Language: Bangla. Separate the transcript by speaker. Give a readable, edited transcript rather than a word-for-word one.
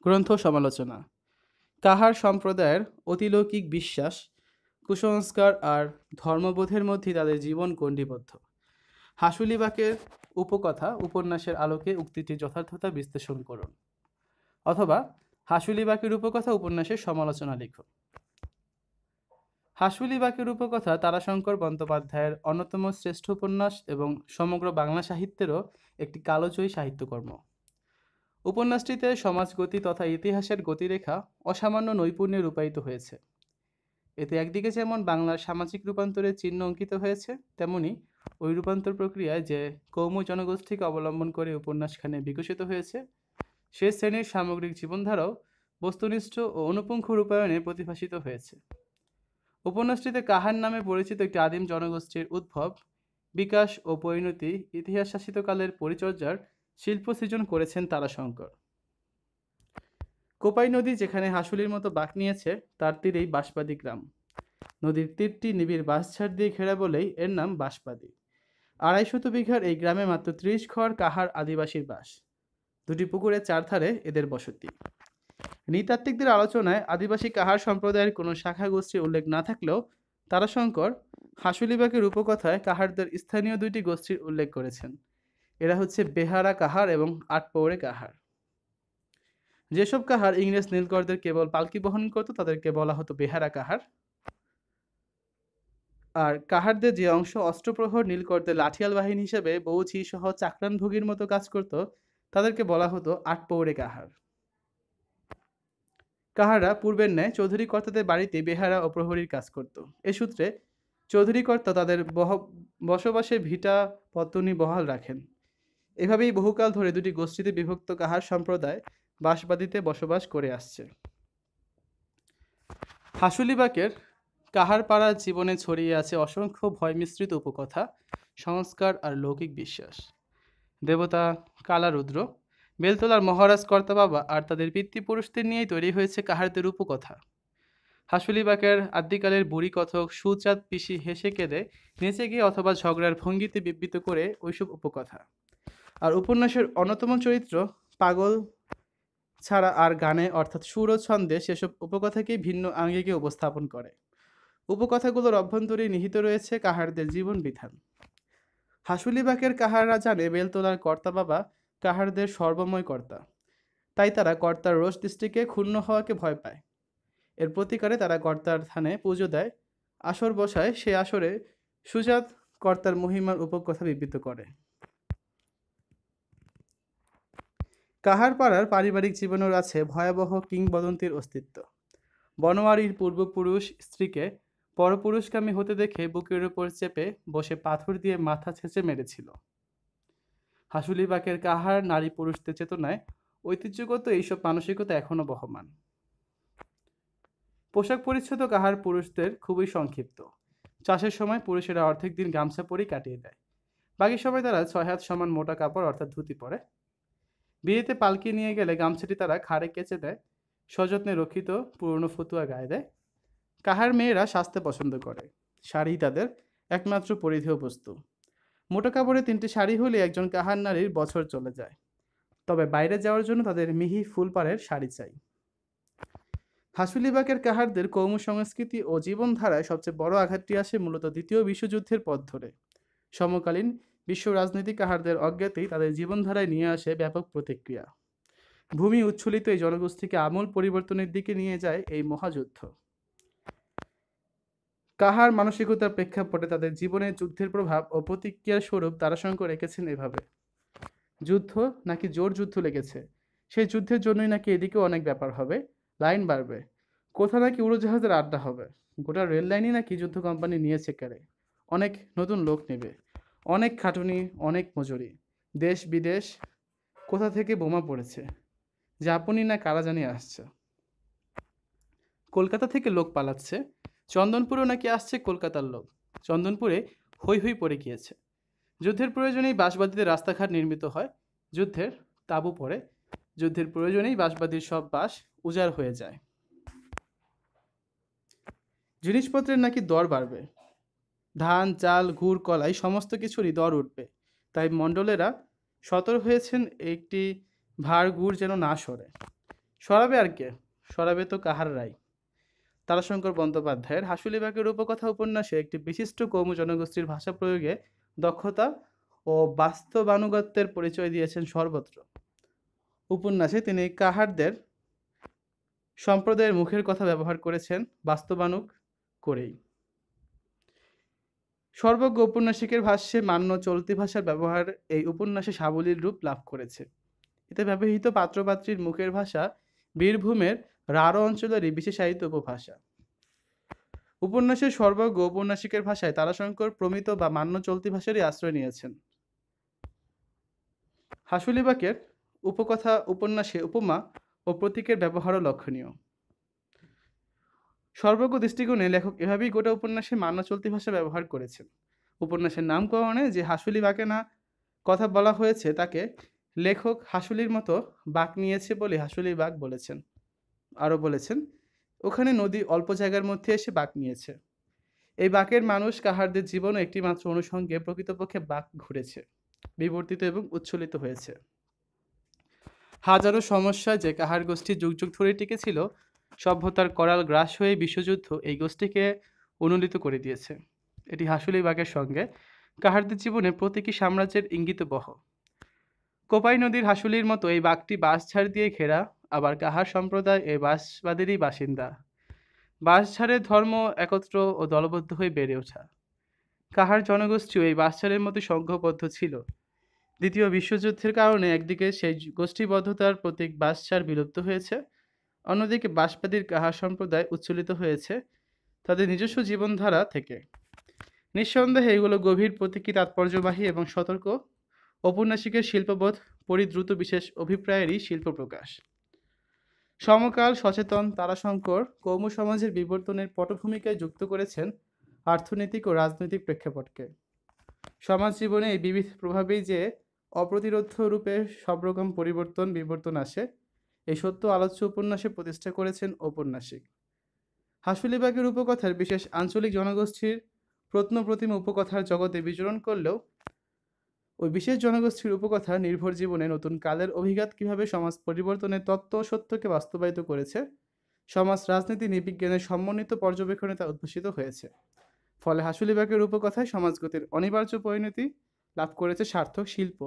Speaker 1: গ্রন্থ সমালোচনা। কাহার সম্প্রদায়ের অতিলৌকিক বিশ্বাস, কুসংস্কার আর ধর্মবোধের মধ্যে তাদের জীবন গণ্ডিবদ্ধ। হাসুলিবাকের উপকথা উপন্যাসের আলোকে উক্তিটির যথার্থতা বিশ্লেষণ করুন, অথবা হাসুলিবাকের উপকথা উপন্যাসের সমালোচনা লিখুন। হাসুলিবাকের উপকথা তারাশঙ্কর বন্দ্যোপাধ্যায়ের অন্যতম শ্রেষ্ঠ উপন্যাস এবং সমগ্র বাংলা সাহিত্যেরও একটি কালোজয়ী সাহিত্যকর্ম। উপন্যাসটিতে সমাজগতি তথা ইতিহাসের গতিরেখা অসামান্য নৈপুণ্যে রূপায়িত হয়েছে। এতে একদিকে যেমন বাংলার সামাজিক রূপান্তরের চিহ্ন অঙ্কিত হয়েছে, তেমনি ওই রূপান্তর প্রক্রিয়ায় যে কৌম জনগোষ্ঠীকে অবলম্বন করে উপন্যাসখানে বিকশিত হয়েছে, সে শ্রেণীর সামগ্রিক জীবনধারাও বস্তুনিষ্ঠ ও অনুপুঙ্খ রূপায়ণে প্রতিভাসিত হয়েছে। উপন্যাসটিতে কাহার নামে পরিচিত একটি আদিম জনগোষ্ঠীর উদ্ভব, বিকাশ ও পরিণতি, ইতিহাস শাসিতকালের পরিচর্যার শিল্প সৃজন করেছেন তারাশঙ্কর। কোপাই নদী যেখানে হাসুলির মতো বাঁক নিয়েছে, তার তীরেই বাঁশবাদী গ্রাম। নদীর তীরটি নিবিড় বাঁশঝাড় দিয়ে ঘেরা বলেই এর নাম বাঁশবাদী। 250 বিঘার এই গ্রামে মাত্র 30 ঘর কাহার আদিবাসীর বাস। দুটি পুকুরের চারধারে এদের বসতি। নৃতাত্ত্বিকদের আলোচনায় আদিবাসী কাহার সম্প্রদায়ের কোনো শাখা গোষ্ঠীর উল্লেখ না থাকলেও তারাশঙ্কর হাসুলিবাকের উপকথায় কাহারদের স্থানীয় দুইটি গোষ্ঠীর উল্লেখ করেছেন। এরা হচ্ছে বেহারা কাহার এবং আটপৌরে কাহার। যেসব কাহার ইংরেজ নীলকরদের কেবল পালকি বহন করত তাদেরকে বলা হতো বেহারা কাহার, আর কাহারদের যে অংশ অস্ত্রপ্রহর নীলকরদের লাঠিয়াল বাহিনী হিসেবে বৌঝি সহ চাকরানভোগীর মতো কাজ করত তাদেরকে বলা হতো আটপৌরে কাহার। কাহাররা পূর্বের ন্যায় চৌধুরী কর্তাদের বাড়িতে বেহারা ও প্রহরীর কাজ করত। এ সূত্রে চৌধুরী কর্তা তাদের বসবাসের ভিটা পত্তনি বহাল রাখেন। এভাবেই বহুকাল ধরে দুটি গোষ্ঠীতে বিভক্ত কাহার সম্প্রদায় বাঁশবাদীতে বসবাস করে আসছে। হাসুলিবাকের কাহারপাড়ার জীবনে ছড়িয়ে আছে অসংখ্য ভয়মিশ্রিত উপকথা, সংস্কার আর লৌকিক বিশ্বাস। দেবতা কালারুদ্র, বেলতলার মহারাজ কর্তাবাবা আর তাদের পিতৃপুরুষদের নিয়েই তৈরি হয়েছে কাহারদের উপকথা। হাসুলিবাকের আদ্যিকালের বুড়ি কথক সুচাঁদ পিসি হেসে কেঁদে নেচে গিয়ে অথবা ঝগড়ার ভঙ্গিতে বিবৃত করে ওইসব উপকথা। আর উপন্যাসের অন্যতম চরিত্র পাগল ছাড়া আর গানে অর্থাৎ সুর ও ছন্দে সেসব উপকথাকেই ভিন্ন আঙ্গিকে উপস্থাপন করে। উপকথাগুলোর অভ্যন্তরে নিহিত রয়েছে কাহারদের জীবন বিধান। হাসুলিবাকের কাহাররা জানে বেলতলার কর্তা বাবা কাহারদের সর্বময় কর্তা, তাই তারা কর্তার রোষ দৃষ্টিকে ক্ষুণ্ণ হওয়াকে ভয় পায়। এর প্রতিকারে তারা কর্তার থানে পুজো দেয়, আসর বসায়, সে আসরে সুজাত কর্তার মহিমার উপকথা বিবৃত করে। কাহারপাড়ার পারিবারিক জীবনের আছে ভয়াবহ কিংবদন্তির অস্তিত্ব। বনোয়ারির পূর্বপুরুষ স্ত্রীকে পরপুরুষকামী হতে দেখে বুকের উপর চেপে বসে পাথর দিয়ে মাথা ছেঁচে মেরেছিল। হাসুলিবাকের কাহার নারী পুরুষদের চেতনায় ঐতিহ্যগত এইসব মানসিকতা এখনো বহমান। পোশাক পরিচ্ছদ কাহার পুরুষদের খুবই সংক্ষিপ্ত। চাষের সময় পুরুষেরা অর্ধেক দিন গামছা পরেই কাটিয়ে দেয়, বাকি সময় তারা 6 হাত সমান মোটা কাপড় অর্থাৎ ধুতি পরে। বিয়েতে পালকি নিয়ে গেলে গামছাটি তারা ঘাড়ে কেচে দেয়, সযত্নে রক্ষিত পুরনো ফতুয়া গায়ে দেয়। কাহার মেয়েরা সাজতে পছন্দ করে, শাড়ি তাদের একমাত্র পরিধেয় বস্তু। মোটা কাপড়ে 3টি শাড়ি হলে একজন কাহার নারীর বছর চলে যায়। তবে বাইরে যাওয়ার জন্য তাদের মিহি ফুলপাড়ের শাড়ি চাই। হাসুলিবাকের কাহারদের কৌম সংস্কৃতি ও জীবনধারায় সবচেয়ে বড় আঘাতটি আসে মূলত দ্বিতীয় বিশ্বযুদ্ধের পথ ধরে। সমকালীন বিশ্ব রাজনীতি কাহারদের অজ্ঞাতেই তাদের জীবনধারায় নিয়ে আসে ব্যাপক প্রতিক্রিয়া। ভূমি উচ্ছ্বলিত এই জনগোষ্ঠীকে আমূল পরিবর্তনের দিকে নিয়ে যায় এই মহাযুদ্ধ। কাহার মানসিকতার প্রেক্ষাপটে তাদের জীবনের যুদ্ধের প্রভাব ও প্রতিক্রিয়ার স্বরূপ তারাশঙ্কর রেখেছেন এভাবে: যুদ্ধ নাকি জোর যুদ্ধ লেগেছে, সেই যুদ্ধের জন্যই নাকি এদিকেও অনেক ব্যাপার হবে, লাইন বাড়বে, কোথাও নাকি উড়োজাহাজের আড্ডা হবে, গোটা রেল লাইনই নাকি যুদ্ধ কোম্পানি নিয়েছে কেড়ে, অনেক নতুন লোক নেবে, অনেক খাটুনি, অনেক মজুরি, দেশ বিদেশ কোথা থেকে বোমা পড়েছে, জাপানি না কারা জানি আসছে, কলকাতা থেকে লোক পালাচ্ছে, চন্দনপুরেও নাকি আসছে কলকাতার লোক, চন্দনপুরে হৈ হৈ পড়ে গিয়েছে। যুদ্ধের প্রয়োজনেই বাঁশবাদীতে রাস্তাঘাট নির্মিত হয়, যুদ্ধের তাঁবু পড়ে, যুদ্ধের প্রয়োজনেই বাঁশবাদীর সব বাঁশ উজাড় হয়ে যায়। জিনিসপত্রের নাকি দর বাড়বে, ধান চাল গুড় কলাই সমস্ত কিছুরই দর উঠবে, তাই মণ্ডলেরা সতর্ক হয়েছেন একটি ভাড় গুড় যেন না সরে। সরাবে আর কে? সরাবে তো কাহার রায়। তারাশঙ্কর বন্দ্যোপাধ্যায়ের হাঁসুলিবাগের রূপকথা উপন্যাসে একটি বিশিষ্ট কৌম জনগোষ্ঠীর ভাষা প্রয়োগে দক্ষতা ও বাস্তবানুগত্যের পরিচয় দিয়েছেন সর্বত্র। উপন্যাসে তিনি কাহারদের সম্প্রদায়ের মুখের কথা ব্যবহার করেছেন বাস্তবানুগ করেই। সর্বজ্ঞ ঔপন্যাসিকের ভাষ্যে মান্য চলতি ভাষার ব্যবহার এই উপন্যাসে সাবলীল রূপ লাভ করেছে। এতে ব্যবহৃত পাত্রপাত্রীর মুখের ভাষা বীরভূমের রাঢ় অঞ্চলেরই বিশেষায়িত উপভাষা। উপন্যাসের সর্বজ্ঞ ঔপন্যাসিকের ভাষায় তারাশঙ্কর প্রমিত বা মান্য চলতি ভাষারই আশ্রয় নিয়েছেন। হাঁসুলিবাগের উপকথা উপন্যাসে উপমা ও প্রতীকের ব্যবহারও লক্ষণীয়। সর্বজ্ঞ দৃষ্টিকোণে লেখক এভাবেই গোটা উপন্যাসে মান্য চলতি ভাষা ব্যবহার করেছেন। উপন্যাসের নামকরণে যে হাঁসুলি বাঁকে না কথা বলা হয়েছে তাকে লেখক হাঁসুলির মতো বাঁক নিয়েছে বলে হাঁসুলির বাঁক বলেছেন। আরও বলেছেন, ওখানে নদী অল্প জায়গার মধ্যে এসে বাঁক নিয়েছে। এই বাঁকের মানুষ কাহারদের জীবনও একটি মাত্র অনুষঙ্গে প্রকৃতপক্ষে বাঁক ঘুরেছে, বিবর্তিত এবং উচ্ছ্বলিত হয়েছে। হাজারো সমস্যায় যে কাহার গোষ্ঠী যুগ যুগ ধরে টিকেছিল, সভ্যতার করাল গ্রাস হয়ে বিশ্বযুদ্ধ এই গোষ্ঠীকে উন্নতিত করে দিয়েছে। এটি হাঁসুলি বাগের সঙ্গে কাহারদের জীবনে প্রতীকী সাম্রাজ্যের ইঙ্গিতবহ। কোপাই নদীর হাঁসুলির মতো এই বাঘটি বাঁশঝাড় দিয়ে ঘেরা, আবার কাহার সম্প্রদায় এই বাঁশবাদেরই বাসিন্দা। বাঁশঝাড়ের ধর্ম একত্র ও দলবদ্ধ হয়ে বেড়ে ওঠা। কাহার জনগোষ্ঠীও এই বাঁশঝাড়ের মতো সংঘবদ্ধ ছিল। দ্বিতীয় বিশ্বযুদ্ধের কারণে একদিকে সেই গোষ্ঠীবদ্ধতার প্রতীক বাঁশঝাড় বিলুপ্ত হয়েছে, অন্যদিকে বাঁশবাদীর কাহার সম্প্রদায় উচ্ছ্বলিত হয়েছে তাদের নিজস্ব জীবনধারা থেকে। নিঃসন্দেহে এগুলো গভীর প্রতীকী তাৎপর্যবাহী এবং সতর্ক ঔপন্যাসিকের শিল্পবোধ পরিদ্রুত বিশেষ অভিপ্রায়েরই শিল্প প্রকাশ। সমকাল সচেতন তারাশঙ্কর কৌম সমাজের বিবর্তনের পটভূমিকায় যুক্ত করেছেন অর্থনৈতিক ও রাজনৈতিক প্রেক্ষাপটকে। সমাজ জীবনে এই বিবিধ প্রভাবেই যে অপ্রতিরোধ্য রূপে সব রকম বিবর্তন আসে, এই সত্য আলোচ্য উপন্যাসে প্রতিষ্ঠা করেছেন ঔপন্যাসিক। হাঁসুলিবাগের উপকথার বিশেষ আঞ্চলিক জনগোষ্ঠীর প্রত্নপ্রতিম উপকথার জগতে বিচরণ করলেও ওই বিশেষ জনগোষ্ঠীর উপকথা নির্ভর জীবনে নতুন কালের অভিঘাত কীভাবে সমাজ পরিবর্তনের তত্ত্ব ও সত্যকে বাস্তবায়িত করেছে, সমাজ রাজনীতি নৃবিজ্ঞানের সমন্বিত পর্যবেক্ষণে তা উদ্ভাসিত হয়েছে। ফলে হাঁসুলিবাগের উপকথায় সমাজগতির অনিবার্য পরিণতি লাভ করেছে সার্থক শিল্প।